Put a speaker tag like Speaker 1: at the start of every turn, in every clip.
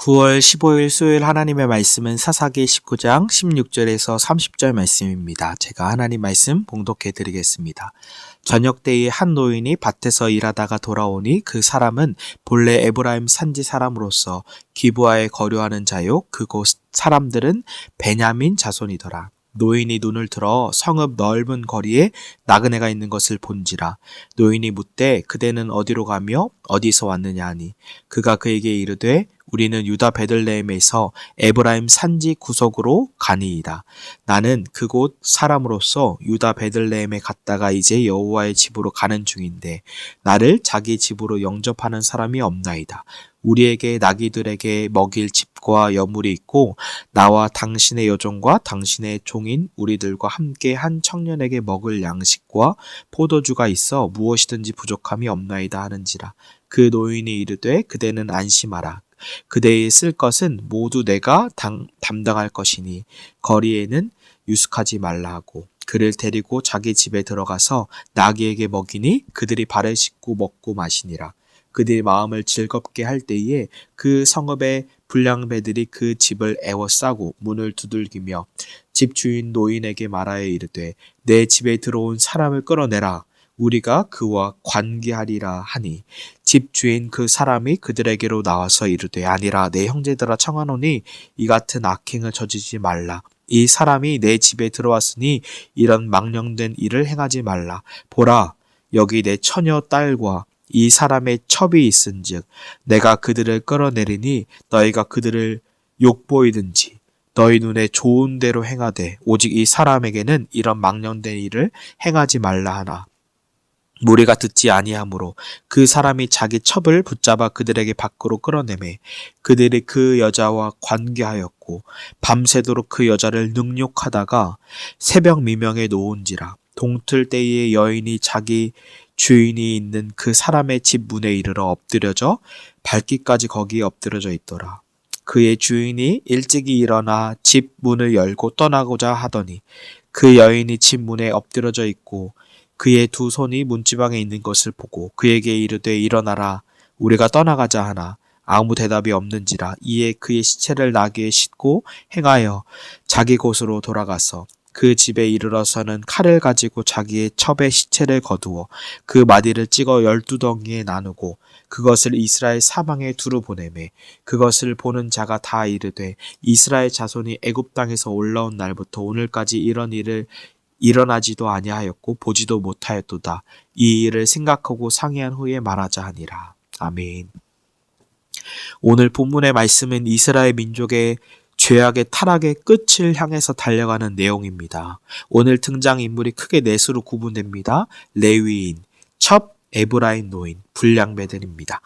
Speaker 1: 9월 15일 수요일 하나님의 말씀은 사사기 19장 16절에서 30절 말씀입니다. 제가 하나님 말씀 봉독해 드리겠습니다. 저녁 때에 한 노인이 밭에서 일하다가 돌아오니 그 사람은 본래 에브라임 산지 사람으로서 기브아에 거류하는 자요 그곳 사람들은 베냐민 자손이더라. 노인이 눈을 들어 성읍 넓은 거리에 나그네가 있는 것을 본지라. 노인이 묻되 그대는 어디로 가며 어디서 왔느냐 하니 그가 그에게 이르되 우리는 유다 베들레헴에서 에브라임 산지 구석으로 가니이다. 나는 그곳 사람으로서 유다 베들레헴에 갔다가 이제 여호와의 집으로 가는 중인데 나를 자기 집으로 영접하는 사람이 없나이다. 우리에게 나귀들에게 먹일 집과 여물이 있고 나와 당신의 여종과 당신의 종인 우리들과 함께 한 청년에게 먹을 양식과 포도주가 있어 무엇이든지 부족함이 없나이다 하는지라. 그 노인이 이르되 그대는 안심하라. 그대의 쓸 것은 모두 내가 담당할 것이니 거리에는 유숙하지 말라 하고 그를 데리고 자기 집에 들어가서 나귀에게 먹이니 그들이 발을 씻고 먹고 마시니라. 그들이 마음을 즐겁게 할 때에 그 성읍의 불량배들이 그 집을 에워싸고 문을 두들기며 집 주인 노인에게 말하여 이르되 내 집에 들어온 사람을 끌어내라. 우리가 그와 관계하리라 하니 집 주인 그 사람이 그들에게로 나와서 이르되 아니라 내 형제들아 청하노니 이 같은 악행을 저지르지 말라. 이 사람이 내 집에 들어왔으니 이런 망령된 일을 행하지 말라. 보라 여기 내 처녀 딸과 이 사람의 첩이 있은즉 내가 그들을 끌어내리니 너희가 그들을 욕보이든지 너희 눈에 좋은 대로 행하되 오직 이 사람에게는 이런 망령된 일을 행하지 말라 하나. 무리가 듣지 아니하므로 그 사람이 자기 첩을 붙잡아 그들에게 밖으로 끌어내매 그들이 그 여자와 관계하였고 밤새도록 그 여자를 능욕하다가 새벽 미명에 놓은지라. 동틀 때에 여인이 자기 주인이 있는 그 사람의 집 문에 이르러 엎드려져 발기까지 거기에 엎드려져 있더라. 그의 주인이 일찍이 일어나 집 문을 열고 떠나고자 하더니 그 여인이 집 문에 엎드려져 있고 그의 두 손이 문지방에 있는 것을 보고 그에게 이르되 일어나라 우리가 떠나가자 하나 아무 대답이 없는지라. 이에 그의 시체를 나귀에 싣고 행하여 자기 곳으로 돌아가서 그 집에 이르러서는 칼을 가지고 자기의 첩의 시체를 거두어 그 마디를 찍어 12덩이에 나누고 그것을 이스라엘 사방에 두루 보내매 그것을 보는 자가 다 이르되 이스라엘 자손이 애굽 땅에서 올라온 날부터 오늘까지 이런 일을 일어나지도 아니하였고 보지도 못하였도다. 이 일을 생각하고 상의한 후에 말하자 하니라. 아멘. 오늘 본문의 말씀은 이스라엘 민족의 죄악의 타락의 끝을 향해서 달려가는 내용입니다. 오늘 등장인물이 크게 넷으로 구분됩니다. 레위인, 첩, 에브라임 노인, 불량배들입니다.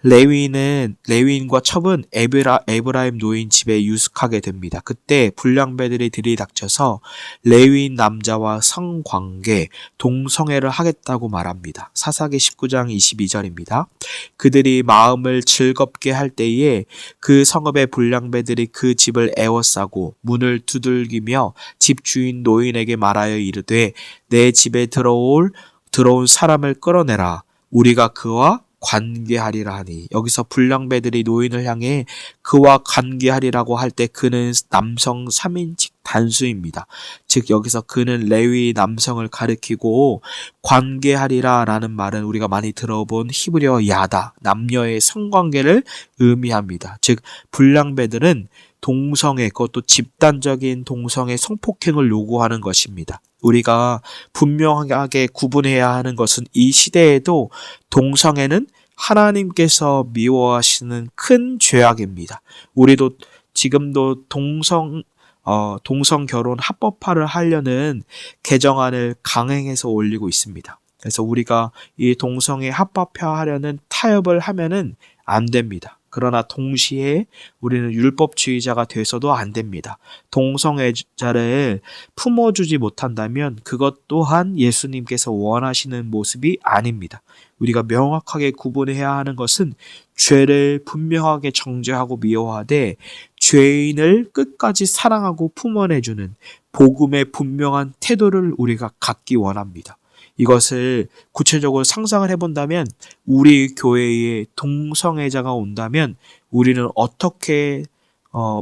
Speaker 1: 레위인과 첩은 에브라임 노인 집에 유숙하게 됩니다. 그때 불량배들이 들이닥쳐서 레위인 남자와 성관계, 동성애를 하겠다고 말합니다. 사사기 19장 22절입니다. 그들이 마음을 즐겁게 할 때에 그 성읍의 불량배들이 그 집을 에워싸고 문을 두들기며 집 주인 노인에게 말하여 이르되 내 집에 들어온 사람을 끌어내라. 우리가 그와 관계하리라 하니 여기서 불량배들이 노인을 향해 그와 관계하리라고 할 때 그는 남성 3인칭 단수입니다. 즉 여기서 그는 레위 남성을 가리키고 관계하리라 라는 말은 우리가 많이 들어본 히브리어 야다, 남녀의 성관계를 의미합니다. 즉 불량배들은 동성애, 그것도 집단적인 동성애 성폭행을 요구하는 것입니다. 우리가 분명하게 구분해야 하는 것은 이 시대에도 동성애는 하나님께서 미워하시는 큰 죄악입니다. 우리도 지금도 동성 결혼 합법화를 하려는 개정안을 강행해서 올리고 있습니다. 그래서 우리가 이 동성애 합법화하려는 타협을 하면은 안 됩니다. 그러나 동시에 우리는 율법주의자가 돼서도 안 됩니다. 동성애자를 품어주지 못한다면 그것 또한 예수님께서 원하시는 모습이 아닙니다. 우리가 명확하게 구분해야 하는 것은 죄를 분명하게 정죄하고 미워하되 죄인을 끝까지 사랑하고 품어내주는 복음의 분명한 태도를 우리가 갖기 원합니다. 이것을 구체적으로 상상을 해본다면 우리 교회에 동성애자가 온다면 우리는 어떻게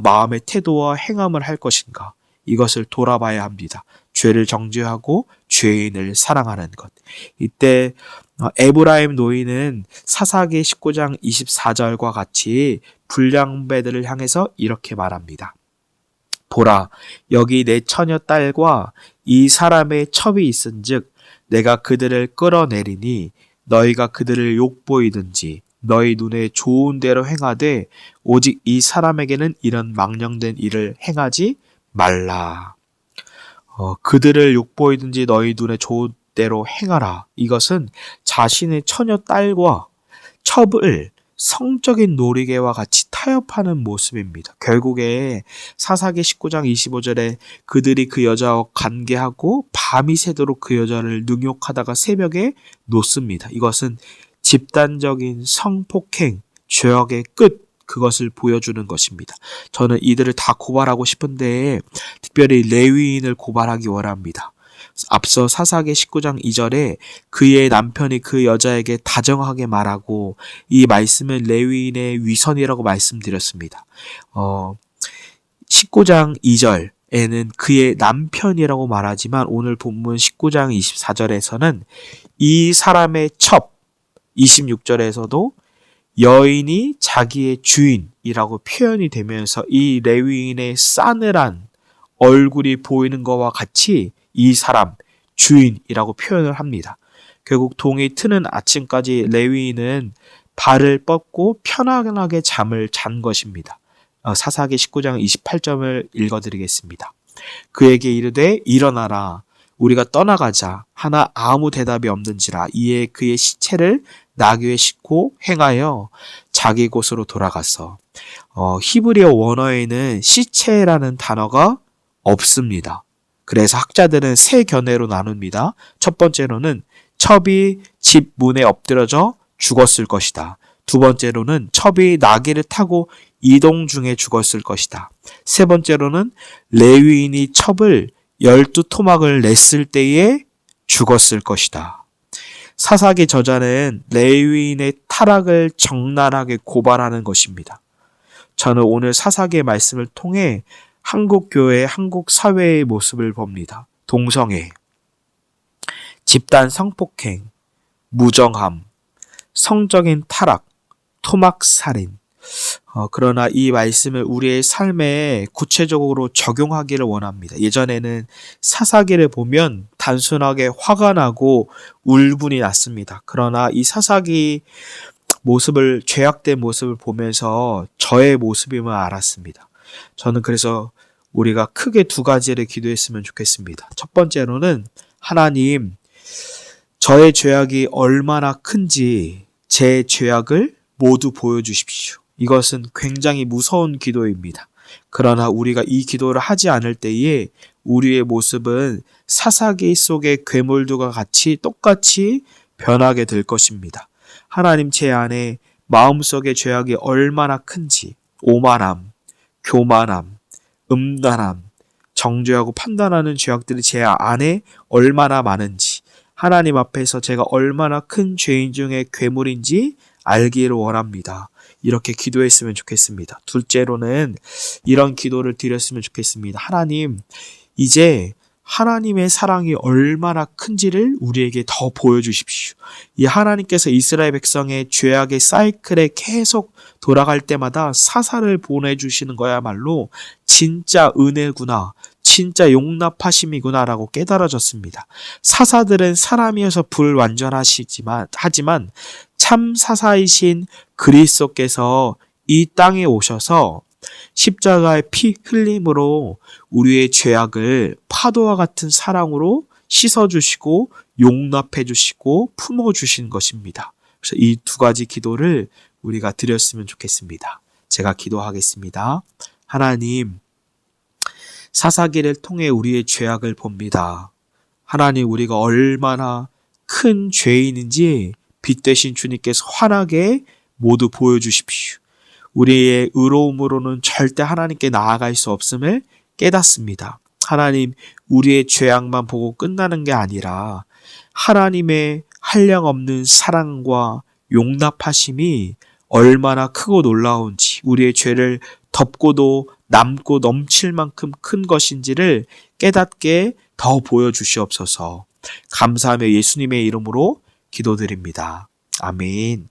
Speaker 1: 마음의 태도와 행함을 할 것인가? 이것을 돌아봐야 합니다. 죄를 정죄하고 죄인을 사랑하는 것. 이때 에브라임 노인은 사사기 19장 24절과 같이 불량배들을 향해서 이렇게 말합니다. 보라, 여기 내 처녀 딸과 이 사람의 첩이 있은즉 내가 그들을 끌어내리니 너희가 그들을 욕보이든지 너희 눈에 좋은 대로 행하되 오직 이 사람에게는 이런 망령된 일을 행하지 말라. 그들을 욕보이든지 너희 눈에 좋은 대로 행하라. 이것은 자신의 처녀 딸과 첩을 성적인 놀이개와 같이 타협하는 모습입니다. 결국에 사사기 19장 25절에 그들이 그 여자와 관계하고 밤이 새도록 그 여자를 능욕하다가 새벽에 놓습니다. 이것은 집단적인 성폭행, 죄악의 끝, 그것을 보여주는 것입니다. 저는 이들을 다 고발하고 싶은데 특별히 레위인을 고발하기 원합니다. 앞서 사사기 19장 2절에 그의 남편이 그 여자에게 다정하게 말하고 이 말씀은 레위인의 위선이라고 말씀드렸습니다. 19장 2절에는 그의 남편이라고 말하지만 오늘 본문 19장 24절에서는 이 사람의 첩, 26절에서도 여인이 자기의 주인이라고 표현이 되면서 이 레위인의 싸늘한 얼굴이 보이는 것과 같이 이 사람, 주인이라고 표현을 합니다. 결국 동이 트는 아침까지 레위인은 발을 뻗고 편안하게 잠을 잔 것입니다. 사사기 19장 28절을 읽어드리겠습니다. 그에게 이르되 일어나라 우리가 떠나가자 하나 아무 대답이 없는지라 이에 그의 시체를 나귀에 싣고 행하여 자기 곳으로 돌아갔어. 히브리어 원어에는 시체라는 단어가 없습니다. 그래서 학자들은 세 견해로 나눕니다. 첫 번째로는 첩이 집 문에 엎드려져 죽었을 것이다. 두 번째로는 첩이 나귀를 타고 이동 중에 죽었을 것이다. 세 번째로는 레위인이 첩을 12토막을 냈을 때에 죽었을 것이다. 사사기 저자는 레위인의 타락을 적나라하게 고발하는 것입니다. 저는 오늘 사사기의 말씀을 통해 한국 교회, 한국 사회의 모습을 봅니다. 동성애, 집단 성폭행, 무정함, 성적인 타락, 토막살인. 그러나 이 말씀을 우리의 삶에 구체적으로 적용하기를 원합니다. 예전에는 사사기를 보면 단순하게 화가 나고 울분이 났습니다. 그러나 이 사사기 모습을, 죄악된 모습을 보면서 저의 모습임을 알았습니다. 저는 그래서 우리가 크게 두 가지를 기도했으면 좋겠습니다. 첫 번째로는 하나님, 저의 죄악이 얼마나 큰지 제 죄악을 모두 보여주십시오. 이것은 굉장히 무서운 기도입니다. 그러나 우리가 이 기도를 하지 않을 때에 우리의 모습은 사사기 속의 괴물들과 같이 똑같이 변하게 될 것입니다. 하나님, 제 안에 마음속의 죄악이 얼마나 큰지, 오만함, 교만함, 음란함, 정죄하고 판단하는 죄악들이 제 안에 얼마나 많은지, 하나님 앞에서 제가 얼마나 큰 죄인 중에 괴물인지 알기를 원합니다. 이렇게 기도했으면 좋겠습니다. 둘째로는 이런 기도를 드렸으면 좋겠습니다. 하나님, 이제 하나님의 사랑이 얼마나 큰지를 우리에게 더 보여주십시오. 이 하나님께서 이스라엘 백성의 죄악의 사이클에 계속 돌아갈 때마다 사사를 보내주시는 거야말로 진짜 은혜구나, 진짜 용납하심이구나 라고 깨달아졌습니다. 사사들은 사람이어서 불완전하시지만 하지만 참 사사이신 그리스도께서 이 땅에 오셔서 십자가의 피 흘림으로 우리의 죄악을 파도와 같은 사랑으로 씻어주시고 용납해주시고 품어주신 것입니다. 그래서 이 두 가지 기도를 우리가 드렸으면 좋겠습니다. 제가 기도하겠습니다. 하나님, 사사기를 통해 우리의 죄악을 봅니다. 하나님, 우리가 얼마나 큰 죄인인지 빛 되신 주님께서 환하게 모두 보여주십시오. 우리의 의로움으로는 절대 하나님께 나아갈 수 없음을 깨닫습니다. 하나님, 우리의 죄악만 보고 끝나는 게 아니라 하나님의 한량없는 사랑과 용납하심이 얼마나 크고 놀라운지, 우리의 죄를 덮고도 남고 넘칠 만큼 큰 것인지를 깨닫게 더 보여주시옵소서. 감사하며 예수님의 이름으로 기도드립니다. 아멘.